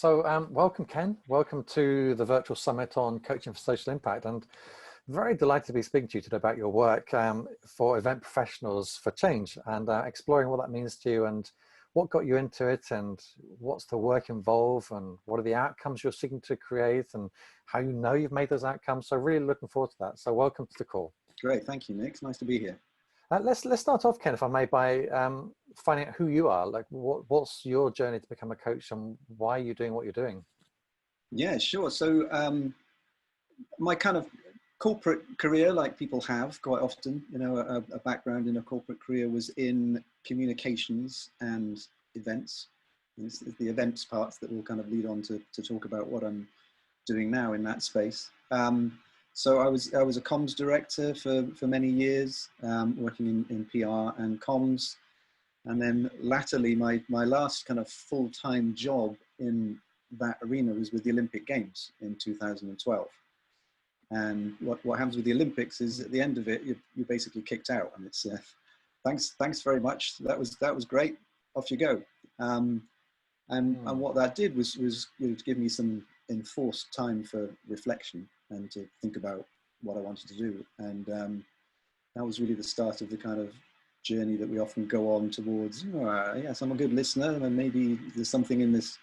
Welcome, Ken. Welcome to the virtual summit on coaching for social impact. And very delighted to be speaking to you today about your work for event professionals for change and exploring what that means to you and what got you into it and what's the work involved and what are the outcomes you're seeking to create and how you know you've made those outcomes. So really looking forward to that. So welcome to the call. Great. Thank you, Nick. It's nice to be here. Let's start off, Ken, if I may, by finding out who you are. Like, what's your journey to become a coach, and why are you doing what you're doing? Yeah, sure. So my kind of corporate career, like people have quite often, you know, a background in a corporate career was in communications and events. It's the events parts that will kind of lead on to talk about what I'm doing now in that space. So I was a comms director for many years, working in PR and comms. And then latterly, my last kind of full-time job in that arena was with the Olympic Games in 2012. And what happens with the Olympics is at the end of it, you're basically kicked out. And it's, thanks very much. That was great. Off you go. And what that did was to give me some enforced time for reflection and to think about what I wanted to do. And that was really the start of the kind of journey that we often go on towards, yes, I'm a good listener and maybe there's something in this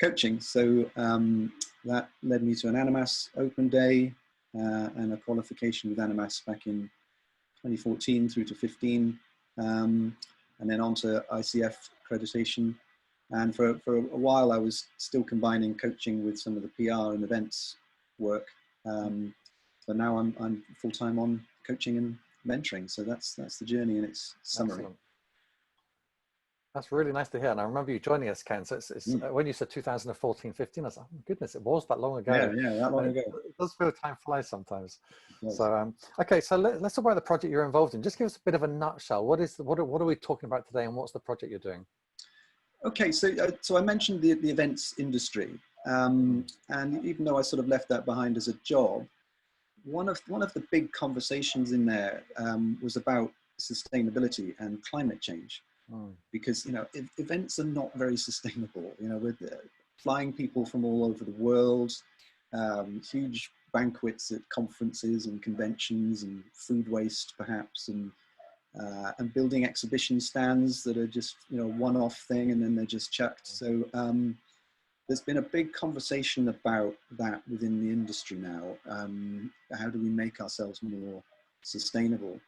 coaching. So that led me to an Animas open day and a qualification with Animas back in 2014 through to 15, and then on to ICF accreditation. And for a while, I was still combining coaching with some of the PR and events work. But now I'm full-time on coaching and mentoring. So that's the journey in its summary. Excellent. That's really nice to hear. And I remember you joining us, Ken. So it's when you said 2014, 15, I was like, oh, goodness, it was that long ago. Yeah, that long ago. It does feel time flies sometimes. So, okay, so let's talk about the project you're involved in. Just give us a bit of a nutshell. What are we talking about today, and what's the project you're doing? Okay, so I mentioned the events industry, and even though I sort of left that behind as a job, one of the big conversations in there was about sustainability and climate change, because events are not very sustainable. With flying people from all over the world, huge banquets at conferences and conventions, and food waste perhaps, and building exhibition stands that are just one-off thing and then they're just chucked. So there's been a big conversation about that within the industry now. How do we make ourselves more sustainable?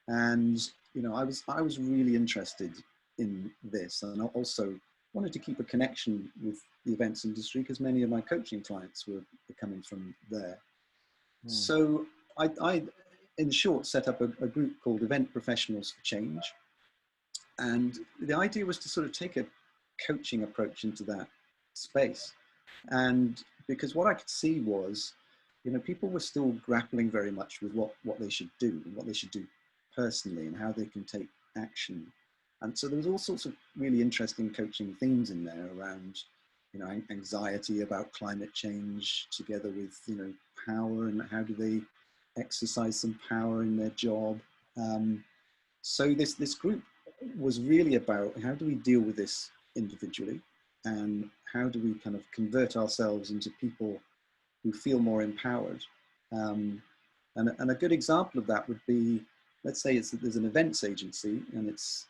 And I was really interested in this, and I also wanted to keep a connection with the events industry because many of my coaching clients were coming from there. So I in short, set up a group called Event Professionals for Change. And the idea was to sort of take a coaching approach into that space. And because what I could see was, people were still grappling very much with what they should do and what they should do personally and how they can take action. And so there was all sorts of really interesting coaching themes in there around, anxiety about climate change together with, power and how do they exercise some power in their job. So this group was really about how do we deal with this individually and how do we kind of convert ourselves into people who feel more empowered. And a good example of that would be, let's say there's an events agency and it's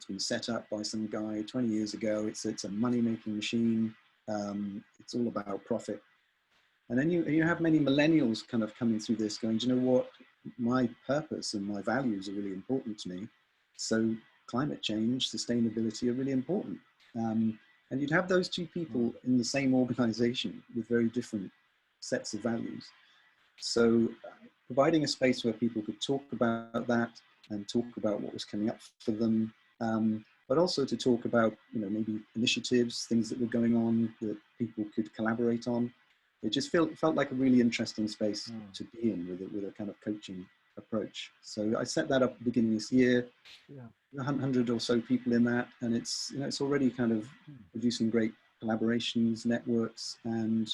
been set up by some guy 20 years ago. It's a money-making machine. It's all about profit. And then you have many millennials kind of coming through this going, do you know what, my purpose and my values are really important to me. So climate change, sustainability are really important. And you'd have those two people in the same organization with very different sets of values. So providing a space where people could talk about that and talk about what was coming up for them, but also to talk about, maybe initiatives, things that were going on that people could collaborate on. It just felt like a really interesting space to be in with a kind of coaching approach. So I set that up at the beginning of this year, 100 or so people in that, and it's already kind of producing great collaborations, networks, and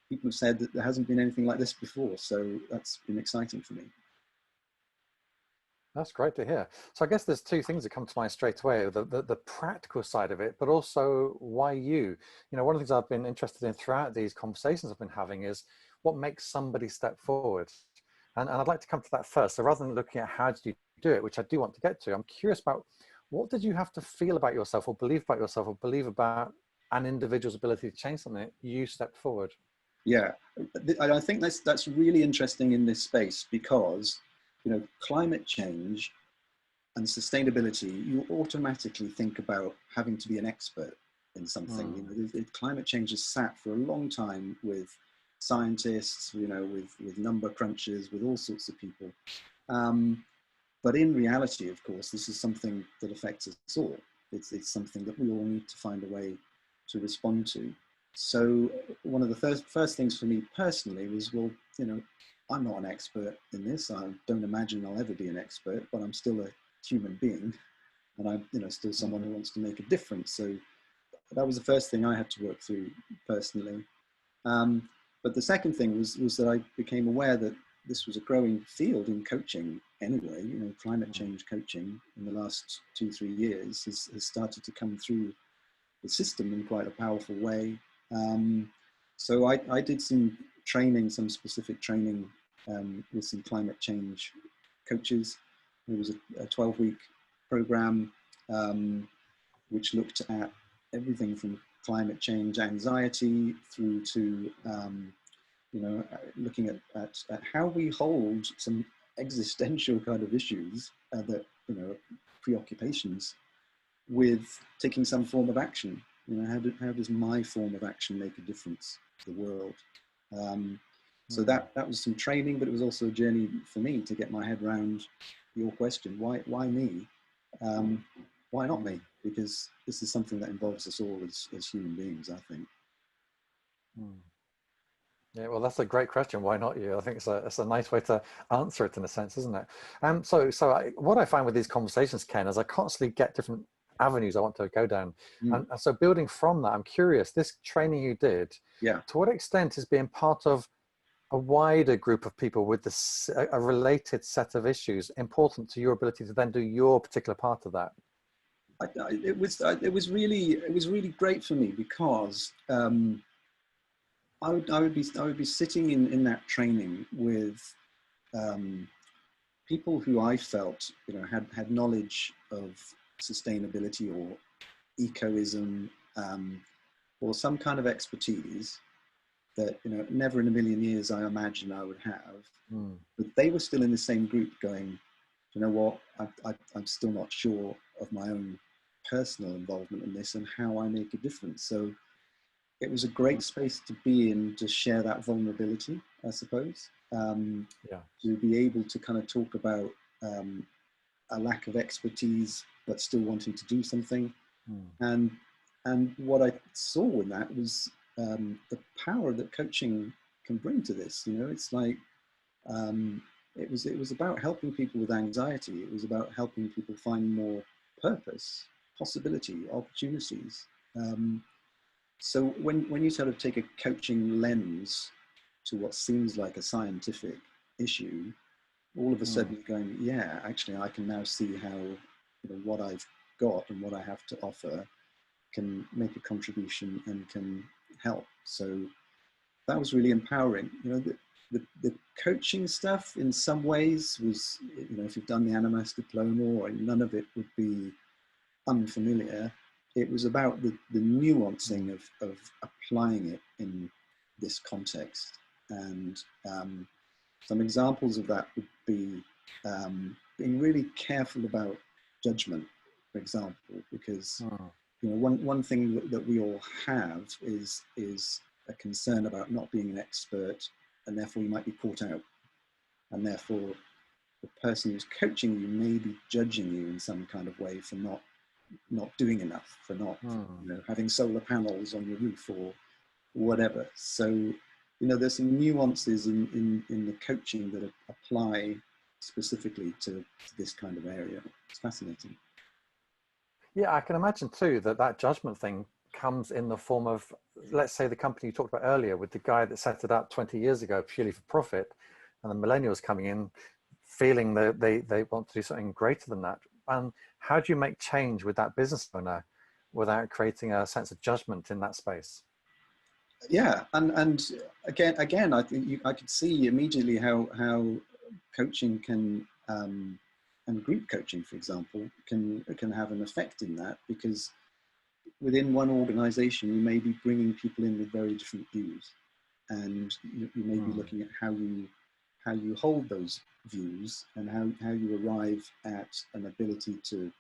people have said that there hasn't been anything like this before. So that's been exciting for me. That's great to hear. So I guess there's two things that come to mind straight away, the practical side of it, but also why you. You know, one of the things I've been interested in throughout these conversations I've been having is what makes somebody step forward. And I'd like to come to that first. So rather than looking at how did you do it, which I do want to get to, I'm curious about what did you have to feel about yourself or believe about yourself or believe about an individual's ability to change something, you stepped forward. Yeah, I think that's really interesting in this space because, you know, climate change and sustainability, you automatically think about having to be an expert in something. You know, climate change has sat for a long time with scientists, you know, with number crunchers, with all sorts of people. But in reality, of course, this is something that affects us all. It's something that we all need to find a way to respond to. So one of the first things for me personally was, well, you know, I'm not an expert in this. I don't imagine I'll ever be an expert, but I'm still a human being, and I'm, you know, still someone who wants to make a difference. So that was the first thing I had to work through personally. But the second thing was that I became aware that this was a growing field in coaching anyway. You know, climate change coaching in the last 2-3 years has started to come through the system in quite a powerful way. So I did some training, some specific training with some climate change coaches. It was a 12-week program which looked at everything from climate change anxiety through to you know, looking at how we hold some existential kind of issues that, you know, preoccupations with taking some form of action. You know, how does my form of action make a difference to the world? So that was some training, but it was also a journey for me to get my head around your question: why me? Why not me? Because this is something that involves us all as human beings, I think. Yeah, well, that's a great question. Why not you? I think it's a nice way to answer it in a sense, isn't it? What I find with these conversations, Ken, is I constantly get different avenues I want to go down. And so building from that, I'm curious, this training you did, Yeah. to what extent is being part of a wider group of people with a related set of issues important to your ability to then do your particular part of that? It was really great for me because I would be sitting in that training with people who I felt, you know, had knowledge of sustainability or ecoism, or some kind of expertise that, you know, never in a million years I imagined I would have. But they were still in the same group going, you know what, I'm still not sure of my own personal involvement in this and how I make a difference. So it was a great space to be in, to share that vulnerability, I suppose. To be able to kind of talk about a lack of expertise, but still wanting to do something. And what I saw in that was the power that coaching can bring to this. You know, it's like it was about helping people with anxiety. It was about helping people find more purpose, possibility, opportunities. So when you sort of take a coaching lens to what seems like a scientific issue, all of a sudden you're going, yeah, actually I can now see how, you know, what I've got and what I have to offer can make a contribution and can help. So that was really empowering. You know, the coaching stuff in some ways was, you know, if you've done the Animas diploma, or none of it would be unfamiliar. It was about the nuancing of applying it in this context. And some examples of that would be being really careful about judgment, for example, because you know, one thing that we all have is a concern about not being an expert, and therefore you might be caught out, and therefore the person who's coaching you may be judging you in some kind of way for not doing enough, for not you know, having solar panels on your roof or whatever. So, you know, there's some nuances in the coaching that apply specifically to this kind of area. It's fascinating. Yeah, I can imagine too that judgment thing comes in the form of, let's say, the company you talked about earlier with the guy that set it up 20 years ago purely for profit, and the millennials coming in feeling that they want to do something greater than that. And how do you make change with that business owner without creating a sense of judgment in that space? Yeah, and again, I think I could see immediately how coaching can and group coaching, for example, can have an effect in that, because within one organization you may be bringing people in with very different views, and you may be looking at how you hold those views and how you arrive at an ability to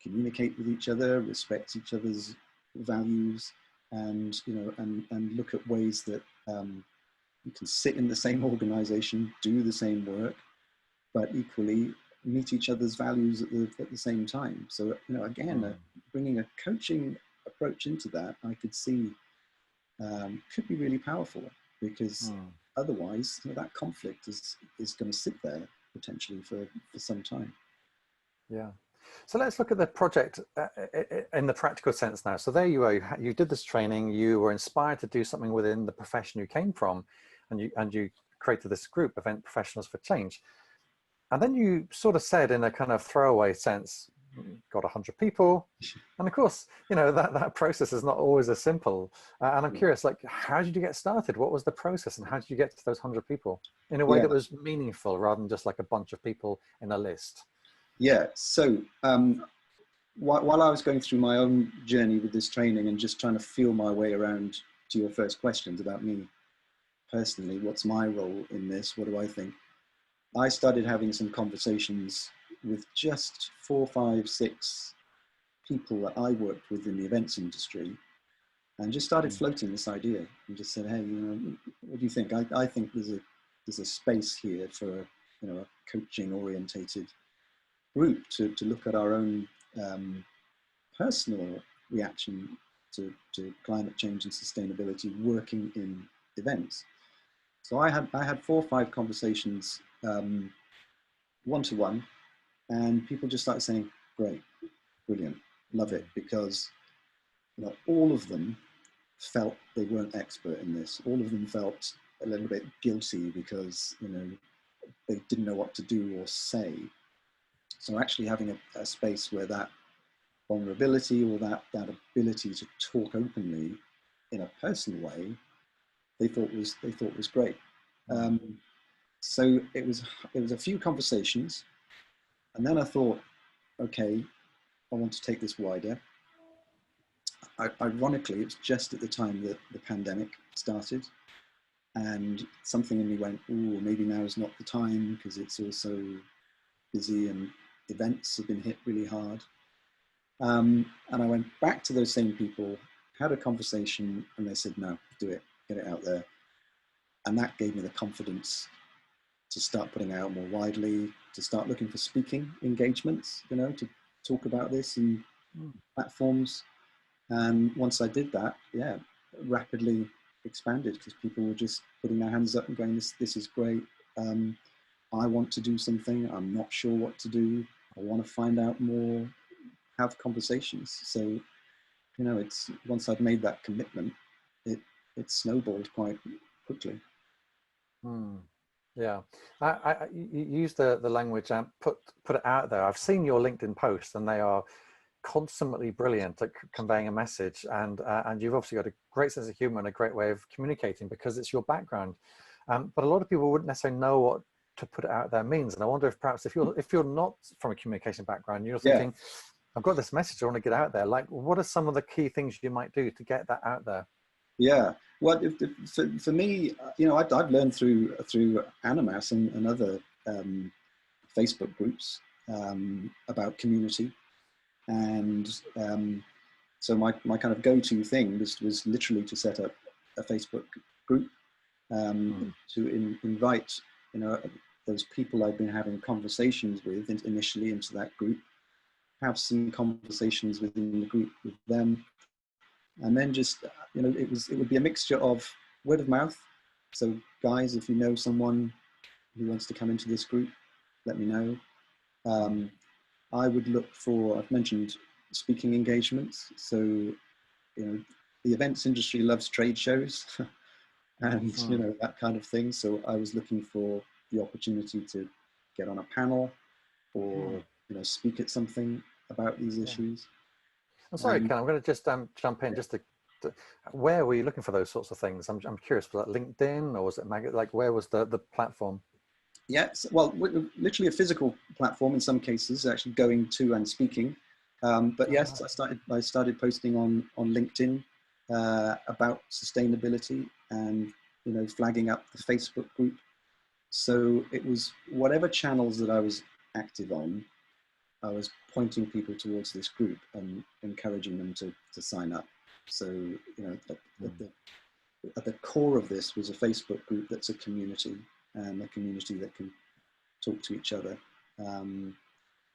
communicate with each other, respect each other's values, and and look at ways that you can sit in the same organization, do the same work, but equally meet each other's values at the same time. So again, bringing a coaching approach into that, I could see could be really powerful, because otherwise that conflict is going to sit there potentially for some time. Yeah. So let's look at the project in the practical sense now. So there you are, you did this training, you were inspired to do something within the profession you came from, and you created this group, Event Professionals for Change. And then you sort of said in a kind of throwaway sense, got 100 people. And of course, that process is not always as simple. And I'm curious, like, how did you get started? What was the process, and how did you get to those 100 people in a way that was meaningful rather than just like a bunch of people in a list? Yeah, so while I was going through my own journey with this training and just trying to feel my way around to your first questions about me personally, what's my role in this? What do I think? I started having some conversations with just 4, 5, 6 people that I worked with in the events industry, and just started floating this idea and just said, hey, what do you think? I think there's a space here for a coaching orientated group to look at our own personal reaction to climate change and sustainability working in events. So I had 4 or 5 conversations one-to-one, and people just started saying, great, brilliant, love it, because all of them felt they weren't expert in this. All of them felt a little bit guilty because they didn't know what to do or say. So actually having a space where that vulnerability or that ability to talk openly in a personal way, they thought was great. So it was a few conversations, and then I thought, okay, I want to take this wider. Ironically, it was just at the time that the pandemic started, and something in me went, "Ooh, maybe now is not the time, because it's also busy and events have been hit really hard." And I went back to those same people, had a conversation, and they said, "No, do it, get it out there." And that gave me the confidence to start putting out more widely, to start looking for speaking engagements, to talk about this in platforms. And once I did that, yeah, rapidly expanded, because people were just putting their hands up and going, this is great. I want to do something. I'm not sure what to do. I want to find out more, have conversations. So, it's once I'd made that commitment, it snowballed quite quickly. Yeah, you use the language and put it out there. I've seen your LinkedIn posts, and they are consummately brilliant at conveying a message, and you've obviously got a great sense of humor and a great way of communicating, because it's your background. But a lot of people wouldn't necessarily know what to put it out there means, and I wonder if perhaps if you're not from a communication background, you're thinking, I've got this message, I want to get out there. Like, what are some of the key things you might do to get that out there? Yeah, well, for me, I've learned through Animas and other Facebook groups about community, and so my kind of go-to thing was literally to set up a Facebook group to invite those people I've been having conversations with initially into that group, have some conversations within the group with them. And then just, it would be a mixture of word of mouth. So guys, if you know someone who wants to come into this group, let me know. I would look for, I've mentioned speaking engagements. So, the events industry loves trade shows and, that kind of thing. So I was looking for the opportunity to get on a panel or speak at something about these issues. I'm sorry, Ken, I'm going to just jump in just to, where were you looking for those sorts of things? I'm curious, was that LinkedIn or was it like where was the platform? Yes, well, literally a physical platform in some cases, actually going to and speaking. But yes, I started posting on LinkedIn about sustainability and flagging up the Facebook group. So it was whatever channels that I was active on, I was pointing people towards this group and encouraging them to sign up. So at the core of this was a Facebook group that's a community, and a community that can talk to each other.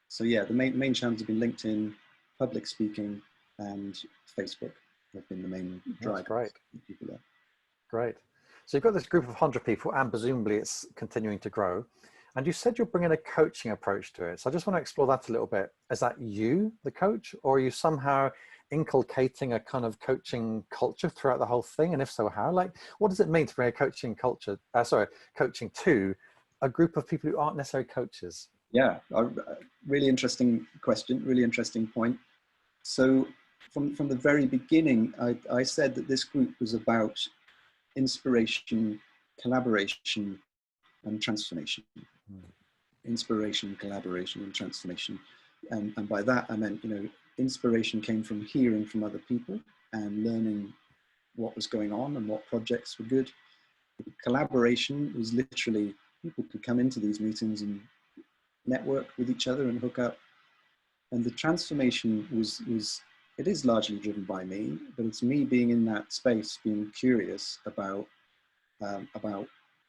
So yeah, the main channels have been LinkedIn, public speaking, and Facebook have been the main drivers. That's great. People there. Great. So you've got this group of 100 people, and presumably it's continuing to grow. And you said you're bringing a coaching approach to it. So I just want to explore that a little bit. Is that you, the coach, or are you somehow inculcating a kind of coaching culture throughout the whole thing? And if so, how? Like, what does it mean to bring a coaching culture, coaching to a group of people who aren't necessarily coaches? Yeah, really interesting question, really interesting point. So from the very beginning, I said that this group was about inspiration, collaboration, and transformation. Inspiration, collaboration, and transformation. And by that, I meant, inspiration came from hearing from other people and learning what was going on and what projects were good. Collaboration was literally people could come into these meetings and network with each other and hook up. And the transformation it is largely driven by me, but it's me being in that space, being curious about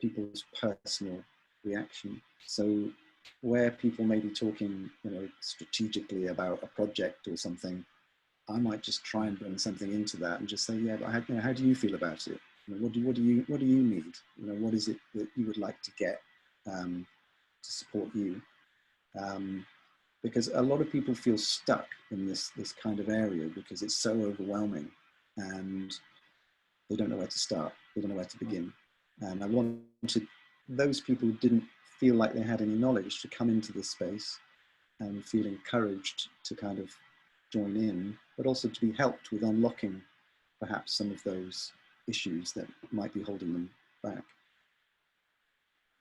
people's personal reaction. So where people may be talking, strategically about a project or something, I might just try and bring something into that and just say, yeah, but how do you feel about it? What do you need? What is it that you would like to get to support you? Because a lot of people feel stuck in this kind of area because it's so overwhelming and they don't know where to start. They don't know where to begin. And I wanted those people who didn't feel like they had any knowledge to come into this space and feel encouraged to kind of join in, but also to be helped with unlocking perhaps some of those issues that might be holding them back.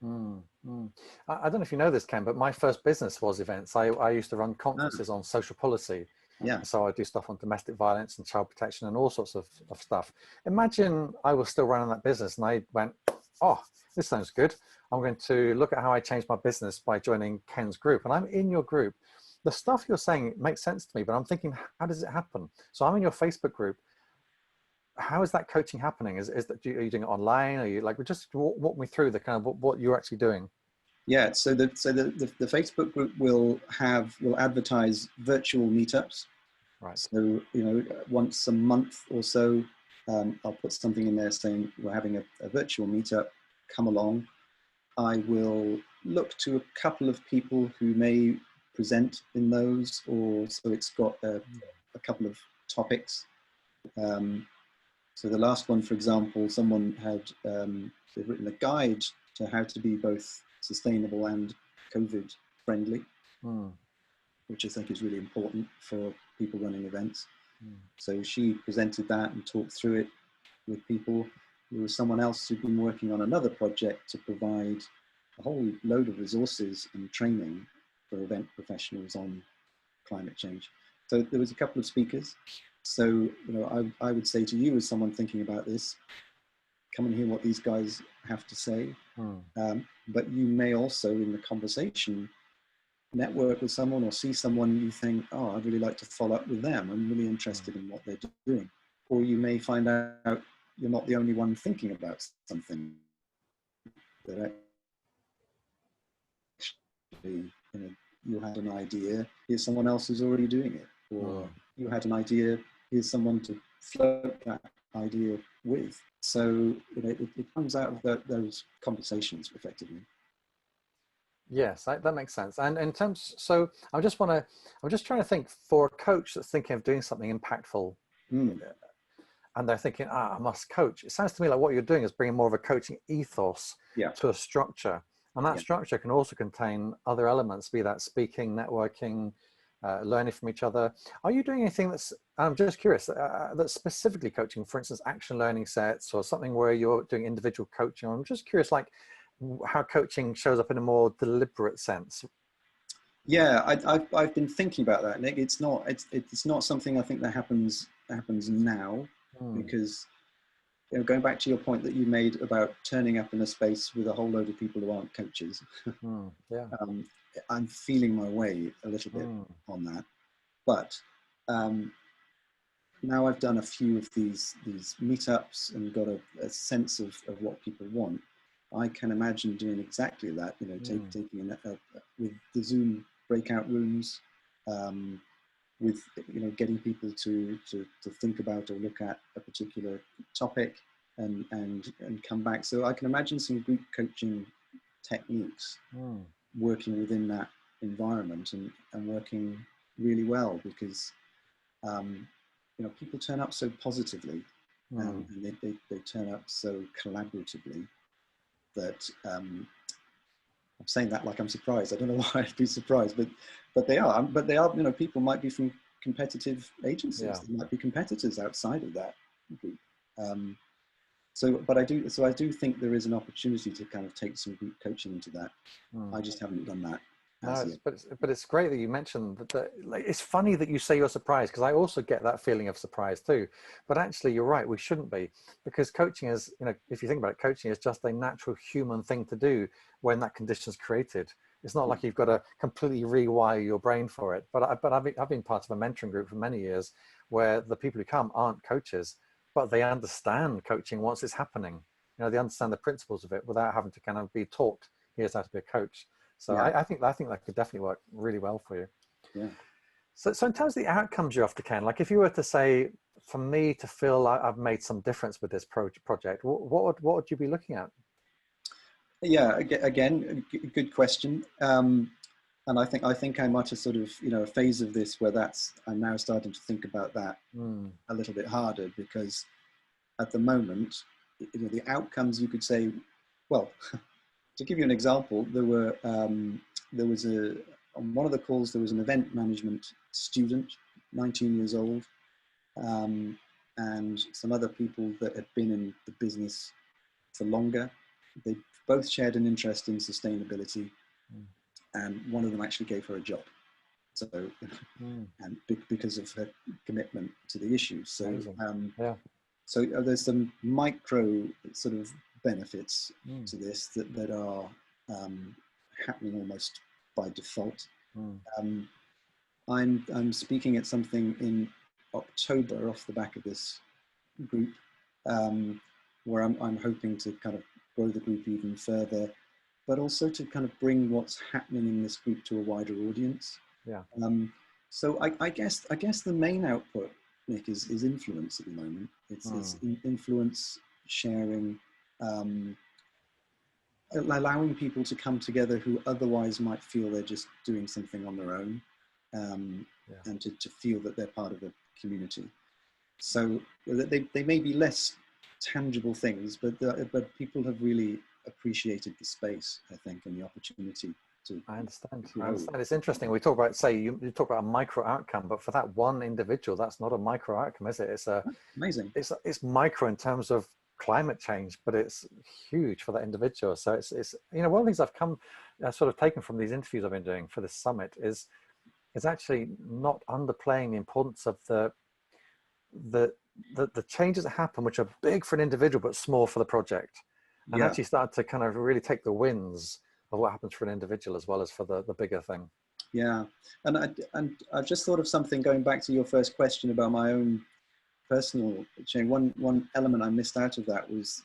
I don't know if you know this, Ken, but my first business was events. I used to run conferences on social policy. Yeah. So I do stuff on domestic violence and child protection and all sorts of stuff. Imagine I was still running that business and I went, oh, this sounds good. I'm going to look at how I changed my business by joining Ken's group. And I'm in your group. The stuff you're saying makes sense to me, but I'm thinking, how does it happen? So I'm in your Facebook group. How is that coaching happening? Are you doing it online? Are you just walk me through the kind of what you're actually doing? Yeah, so the Facebook group will advertise virtual meetups. Right. So once a month or so, I'll put something in there saying we're having a virtual meetup. Come along. I will look to a couple of people who may present in those, or so it's got a couple of topics. So the last one, for example, someone had they've written a guide to how to be both sustainable and COVID friendly, which I think is really important for people running events. So she presented that and talked through it with people. There was someone else who'd been working on another project to provide a whole load of resources and training for event professionals on climate change. So there was a couple of speakers. So, I would say to you as someone thinking about this, come and hear what these guys have to say. But you may also, in the conversation, network with someone or see someone you think, oh, I'd really like to follow up with them. I'm really interested in what they're doing. Or you may find out you're not the only one thinking about something that actually, you had an idea, here's someone else who's already doing it. Or you had an idea, here's someone to float that idea with. So it comes out of those conversations effectively. Yes, that makes sense. And in terms, so I'm just trying to think for a coach that's thinking of doing something impactful, and they're thinking, I must coach. It sounds to me like what you're doing is bringing more of a coaching ethos to a structure. And that Yeah. structure can also contain other elements, be that speaking, networking, learning from each other. Are you doing anything that's, I'm just curious, that's specifically coaching, for instance, action learning sets or something where you're doing individual coaching? I'm just curious, like how coaching shows up in a more deliberate sense. Yeah, I've been thinking about that, Nick. It's not something I think that happens now, because going back to your point that you made about turning up in a space with a whole load of people who aren't coaches, Yeah. I'm feeling my way a little bit on that. But now I've done a few of these meetups and got a sense of what people want. I can imagine doing exactly that. Taking with the Zoom breakout rooms, with getting people to think about or look at a particular topic and come back. So I can imagine some group coaching techniques working within that environment and working really well, because people turn up so positively, and they turn up so collaboratively that I'm saying that like I'm surprised. I don't know why I'd be surprised, but they are. But they are. People might be from competitive agencies. Yeah. They might be competitors outside of that group. But I do think there is an opportunity to kind of take some group coaching into that. I just haven't done that. No, but it's great that you mentioned that. Like, it's funny that you say you're surprised, because I also get that feeling of surprise too. But actually, you're right. We shouldn't be, because coaching is, if you think about it, coaching is just a natural human thing to do when that condition is created. It's not like you've got to completely rewire your brain for it. But I've been part of a mentoring group for many years where the people who come aren't coaches, but they understand coaching once it's happening. They understand the principles of it without having to kind of be taught, here's how to be a coach. So yeah. I think that could definitely work really well for you. Yeah. So in terms of the outcomes you're after, Ken, like if you were to say, for me to feel like I've made some difference with this project, what would you be looking at? Yeah, again, good question. And I think I'm at a sort of a phase of this where I'm now starting to think about that a little bit harder, because at the moment, the outcomes, you could say, well. To give you an example, there was on one of the calls, there was an event management student, 19 years old, and some other people that had been in the business for longer. They both shared an interest in sustainability, and one of them actually gave her a job. So, and because of her commitment to the issue. So, so there's some micro sort of benefits to this that are happening almost by default. I'm speaking at something in October off the back of this group, where I'm hoping to kind of grow the group even further, but also to kind of bring what's happening in this group to a wider audience. Yeah. So I guess the main output, Nick, is influence at the moment. It's influence, sharing, allowing people to come together who otherwise might feel they're just doing something on their own, and to feel that they're part of a community. So they may be less tangible things, but people have really appreciated the space, I think, and the opportunity. I understand. It's interesting. We talk about, say, you talk about a micro outcome, but for that one individual, that's not a micro outcome, is it? It's amazing. It's micro in terms of climate change, but it's huge for that individual. So it's one of the things I've come sort of taken from these interviews I've been doing for this summit is actually not underplaying the importance of the changes that happen, which are big for an individual but small for the project, and actually start to kind of really take the wins of what happens for an individual as well as for the bigger thing. Yeah, and I've just thought of something, going back to your first question about my own personal change. One element I missed out of that was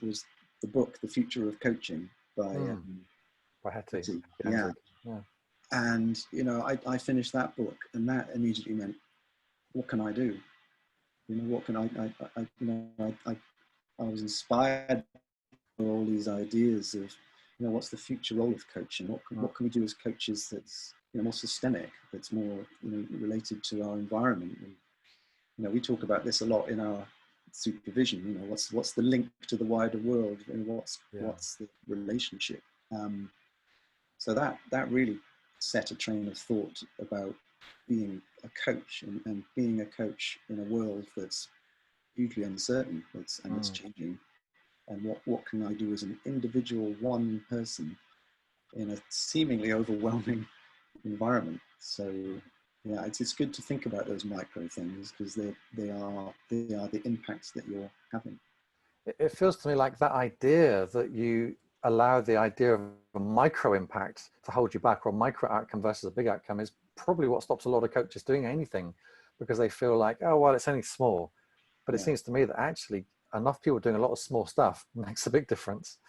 the book, The Future of Coaching by Hetty. Yeah. And I finished that book, and that immediately meant, what can I do? What can I was inspired by all these ideas of what's the future role of coaching? What can we do as coaches that's more systemic, that's more related to our environment? And we talk about this a lot in our supervision. What's the link to the wider world, and what's the relationship? so that really set a train of thought about being a coach, and being a coach in a world that's hugely uncertain, and it's changing. And what can I do as an individual, one person, in a seemingly overwhelming environment? So yeah, it's good to think about those micro things, because they are the impacts that you're having. It feels to me like that idea that you allow the idea of a micro impact to hold you back, or a micro outcome versus a big outcome, is probably what stops a lot of coaches doing anything, because they feel like, oh, well, it's only small. But it Yeah, seems to me that actually enough people doing a lot of small stuff makes a big difference.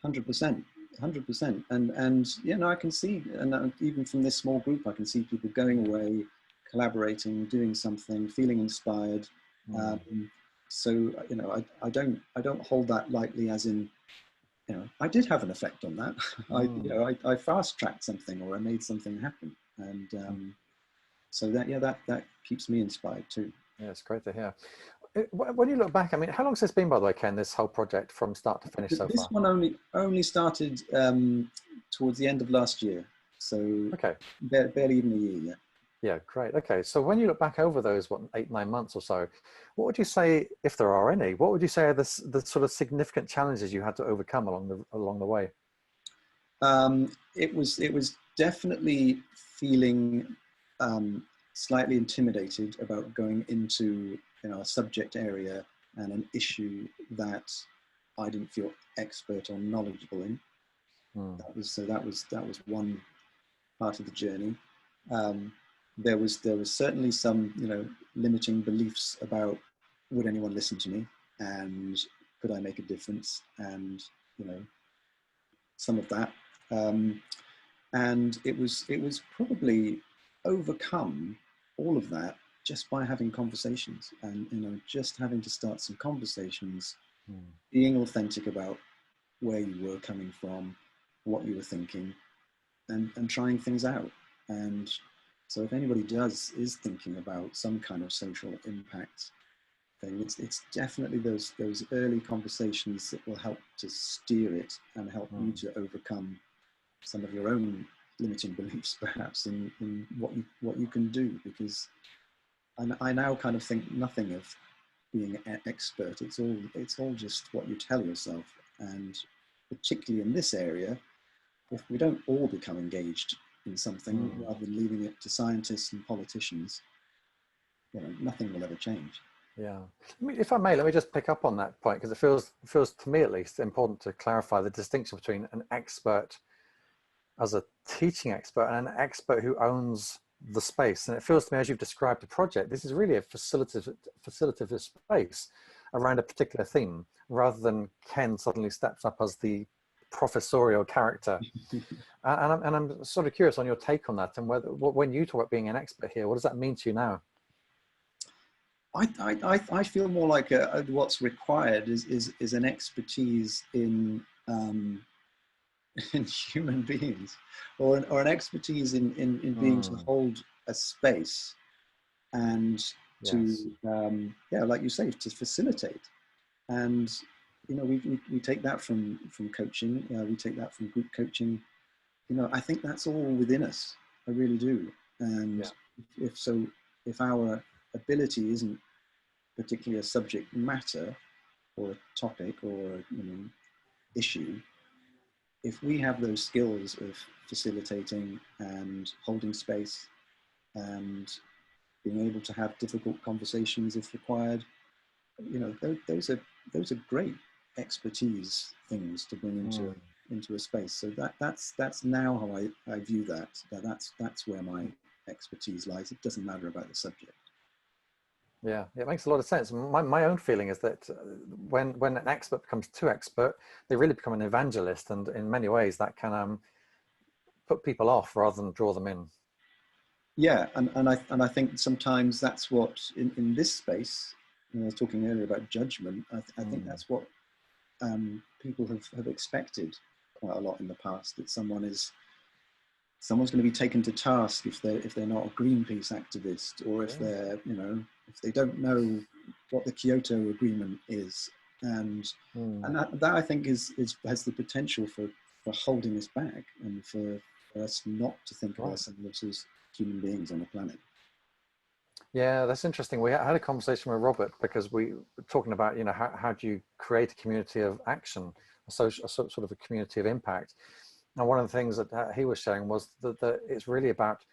100%. 100%. And yeah, no, I can see, and even from this small group, I can see people going away, collaborating, doing something, feeling inspired. So I don't hold that lightly, as in, I did have an effect on that. I fast tracked something, or I made something happen, and so that keeps me inspired too. Yeah, it's great to hear. When you look back, I mean, how long has this been, by the way, Ken, this whole project from start to finish so This far? one only started towards the end of last year, so Okay. barely even a year yet. Yeah, great. Okay, so when you look back over those, what, 8, 9 months or so, what would you say, if there are any, what would you say are the sort of significant challenges you had to overcome along the way? It was definitely feeling slightly intimidated about going into a subject area and an issue that I didn't feel expert or knowledgeable in. That was one part of the journey. Um, there was certainly some limiting beliefs about, would anyone listen to me, and could I make a difference, and some of that. And it was probably overcome, all of that, just by having conversations, and just having to start some conversations, being authentic about where you were coming from, what you were thinking, and trying things out. And so if anybody is thinking about some kind of social impact thing, it's definitely those early conversations that will help to steer it, and help you to overcome some of your own limiting beliefs, perhaps, in what you can do. Because I now kind of think nothing of being an expert. It's all just what you tell yourself. And particularly in this area, if we don't all become engaged in something, rather than leaving it to scientists and politicians, nothing will ever change. Yeah. If I may, let me just pick up on that point, because it feels to me, at least, important to clarify the distinction between an expert as a teaching expert and an expert who owns the space. And it feels to me, as you've described the project, this is really a facilitative space around a particular theme, rather than Ken suddenly steps up as the professorial character. And I'm sort of curious on your take on that, and when you talk about being an expert here, what does that mean to you now? I feel more like what's required is an expertise in in human beings, or an expertise in being to hold a space, and to like you say, to facilitate. And we take that from coaching, we take that from group coaching. I think that's all within us. I really do. And if our ability isn't particularly a subject matter, or a topic, or issue, if we have those skills of facilitating and holding space, and being able to have difficult conversations if required, those are great expertise things to bring into a space. So that's now how I view that. That's where my expertise lies. It doesn't matter about the subject. Yeah, it makes a lot of sense. My own feeling is that when an expert becomes too expert, they really become an evangelist, and in many ways that can put people off rather than draw them in. Yeah, and I think sometimes that's what in this space. I was talking earlier about judgment. I think that's what people have expected quite a lot in the past. That someone's going to be taken to task if they're not a Greenpeace activist, or if they're if they don't know what the Kyoto Agreement is, and that I think has the potential for holding us back and for us not to think of Right. ourselves as human beings on the planet. Yeah, that's interesting. We had a conversation with Robert because we were talking about, you know, how do you create a community of action, a sort of a community of impact. And one of the things that he was sharing was that it's really about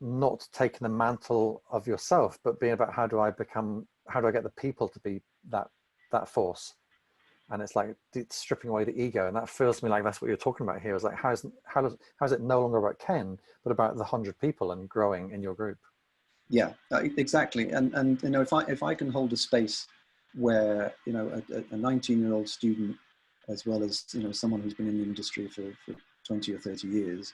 not taking the mantle of yourself, but being about how do I get the people to be that force. And it's like it's stripping away the ego, and that feels to me like that's what you're talking about here. Is like how is it no longer about 10, but about the 100 people and growing in your group? Yeah, exactly. And you know, if I can hold a space where, you know, a 19-year-old student, as well as, you know, someone who's been in the industry for 20 or 30 years,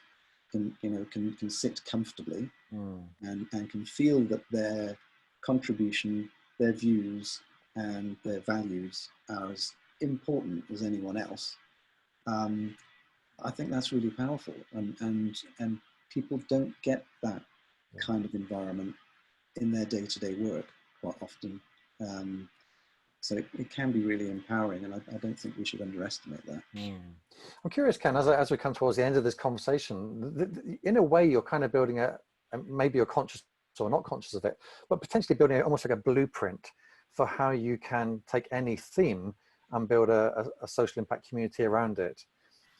can sit comfortably and can feel that their contribution, their views, and their values are as important as anyone else. I think that's really powerful, and people don't get that kind of environment in their day-to-day work quite often. So it can be really empowering, and I don't think we should underestimate that. I'm curious, Ken, as we come towards the end of this conversation, in a way, you're kind of building maybe you're conscious or not conscious of it, but potentially building almost like a blueprint for how you can take any theme and build a social impact community around it.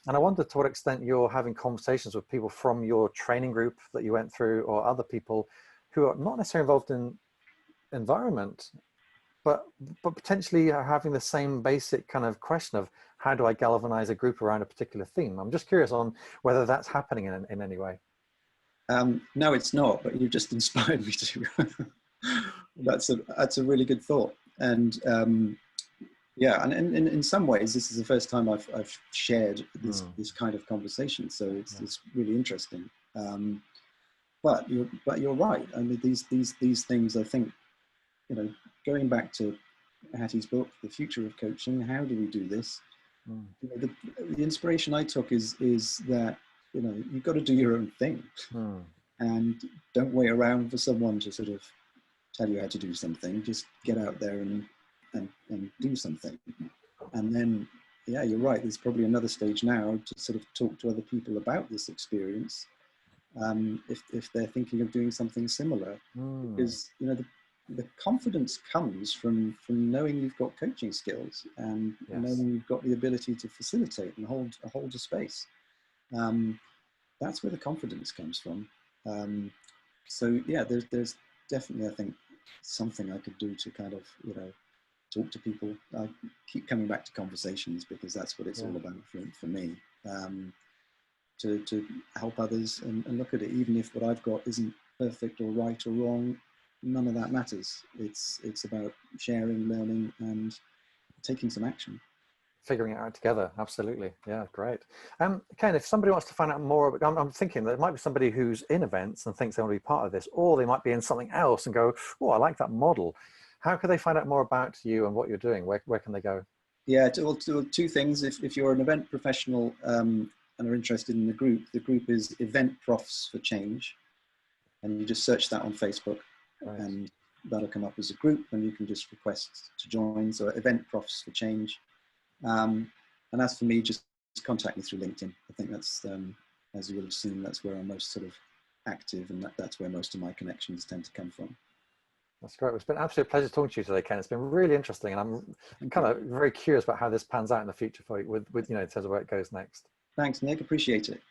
And I wonder to what extent you're having conversations with people from your training group that you went through, or other people who are not necessarily involved in environment, but potentially are having the same basic kind of question of how do I galvanize a group around a particular theme? I'm just curious on whether that's happening in any way. No, it's not, but you've just inspired me to. That's a really good thought. And yeah, and in some ways, this is the first time I've shared this kind of conversation. So it's really interesting. But you're right. I mean, these things, I think, you know, going back to Hattie's book, The Future of Coaching, how do we do this? You know, the inspiration I took is that, you know, you've got to do your own thing, and don't wait around for someone to sort of tell you how to do something. Just get out there and do something. And then, yeah, you're right. There's probably another stage now to sort of talk to other people about this experience, if they're thinking of doing something similar, because, you know, the confidence comes from knowing you've got coaching skills and knowing you've got the ability to facilitate and hold a space. That's where the confidence comes from. So yeah, there's definitely, I think, something I could do to kind of, you know, talk to people. I keep coming back to conversations because that's what it's all about for me. To help others and look at it, even if what I've got isn't perfect or right or wrong, none of that matters. It's about sharing, learning, and taking some action. Figuring it out together. Absolutely. Yeah, great. Ken, if somebody wants to find out more, I'm thinking that it might be somebody who's in events and thinks they want to be part of this, or they might be in something else and go, oh, I like that model. How could they find out more about you and what you're doing? Where can they go? Yeah, two things. If you're an event professional and are interested in the group is Event Profs for Change. And you just search that on Facebook, and that'll come up as a group, and you can just request to join. So Event Profs for Change. And as for me, just contact me through LinkedIn. I think that's, as you will have seen, that's where I'm most sort of active, and that's where most of my connections tend to come from. That's great. It's been an absolute pleasure talking to you today, Ken. It's been really interesting, and I'm kind of very curious about how this pans out in the future for you with you know, in terms of where it goes next. Thanks, Nick. Appreciate it.